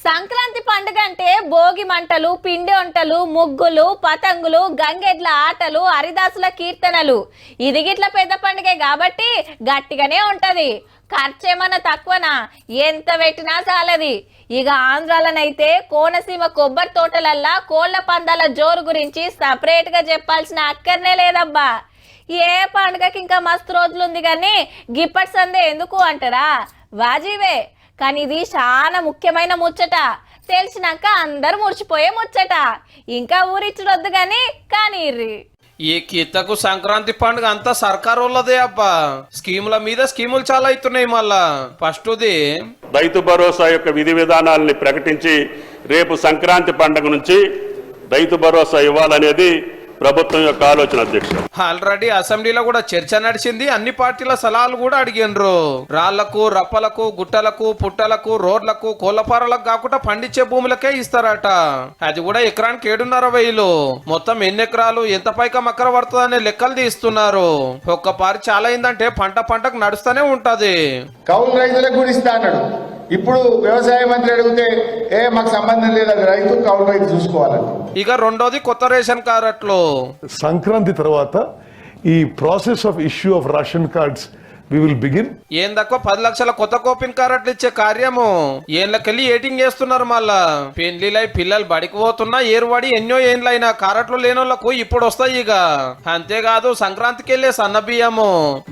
సంక్రాంతి పండుగ అంటే భోగి మంటలు, పిండి వంటలు, ముగ్గులు, పతంగులు, గంగెడ్ల ఆటలు, హరిదాసుల కీర్తనలు. ఇది గిట్ల పెద్ద పండుగ కాబట్టి గట్టిగానే ఉంటది. ఖర్చేమన్నా తక్కువనా? ఎంత పెట్టినా చాలది. ఇక ఆంధ్రాలనైతే కోనసీమ కొబ్బరి తోటలల్లా కోళ్ల పందాల జోరు గురించి సపరేట్ గా చెప్పాల్సిన అక్కర్నే లేదబ్బా. ఏ పండుగకి ఇంకా మస్తు రోజులుంది కానీ గిప్పటి సందే ఎందుకు అంటారా? వాజీవే, కానీ ఇది చాలా ముఖ్యమైన ముచ్చట. తెలిసినాక అందరు మురిచిపోయే ముచ్చట. ఇంకా ఊరిచ్చరొద్దు గాని కానీ ఈ కిత్తకు సంక్రాంతి పండుగ అంతా సర్కారు వాళ్ళదే అబ్బా. స్కీముల మీద స్కీములు చాలా అవుతున్నాయి. మళ్ళా ఫస్ట్ది రైతు భరోసా యొక్క విధి విధానాలని ప్రకటించి రేపు సంక్రాంతి పండుగ నుంచి రైతు భరోసా ఇవ్వాలనేది ప్రభుత్వం యొక్క ఆలోచన. అధ్యక్షుడు, ఆల్రెడీ అసెంబ్లీలో కూడా చర్చ నడిచింది. అన్ని పార్టీల సలహాలు కూడా అడిగినరు. రాళ్లకు, రప్పలకు, గుట్టలకు, పుట్టలకు, రోడ్లకు, కోళ్లపారలకు కాకుండా పండించే భూములకే ఇస్తారట. అది కూడా ఎకరానికి 7,500. మొత్తం ఎన్ని ఎకరాలు, ఎంత పైక మక్కర పడుతుందనే లెక్కలు తీస్తున్నారు. ఒక్క పారి చాలా అయిందంటే పంటకు నడుస్తూనే ఉంటది. కౌలు రైతులకు కూడా ఇస్తా అన్నాడు. ఇప్పుడు వ్యవసాయ మంత్రి అడిగితే మాకు సంబంధం లేదు, అది రైతు కౌలు రైతు చూసుకోవాలని. ఇక రెండోది కొత్త రేషన్ కార్డులు. సంక్రాంతి తర్వాత ఈ process of issue of ration cards we will begin. ఏందక్కో 10 లక్షల కొత్త కోపిన్ కార్డులు ఇచ్చే కార్యము ఏళ్ళకెళ్ళి ఏటింగ్ చేస్తున్నారు. మళ్ళా పెళ్లిలై పిల్లలు బడికి పోతున్నా ఏరువాడి ఎన్నో ఏండ్లైనా కార్డులు లేనోళ్లకు ఇప్పుడు వస్తాయి. ఇక అంతేకాదు సంక్రాంతికి వెళ్ళే సన్న బియ్యము,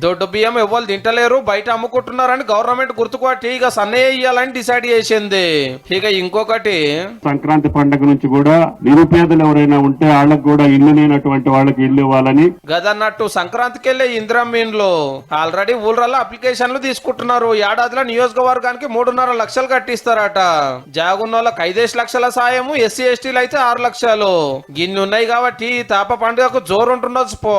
దొడ్డు బియ్యం ఎవరు తింటలేరు, బయట అమ్ముకుంటున్నారని గవర్నమెంట్ గుర్తుపట్టి ఇక సన్నయ్య ఇయ్యాలని డిసైడ్ చేసింది. ఇక ఇంకొకటి సంక్రాంతి పండుగ నుంచి కూడా నిరుపేదలు ఎవరైనా ఉంటే వాళ్ళకు కూడా ఇల్లు లేనటువంటి వాళ్ళకి ఇల్లు ఇవ్వాలని గదన్నట్టు సంక్రాంతికి వెళ్ళే ఇందిరమ్మ ఇండ్లు ఆల్రెడీ ఊళ్ళల్లో అప్లికేషన్లు తీసుకుంటున్నారు. ఏడాదిలో నియోజకవర్గానికి 3.5 లక్షలు కట్టిస్తారట. జాగున్నోళ్ళకి 5 లక్షల సాయము, ఎస్సీ ఎస్టీలు అయితే 6 లక్షలు. గిన్ని ఉన్నాయి కాబట్టి తాప పండుగకు జోరు ఉంటుండొచ్చు పో.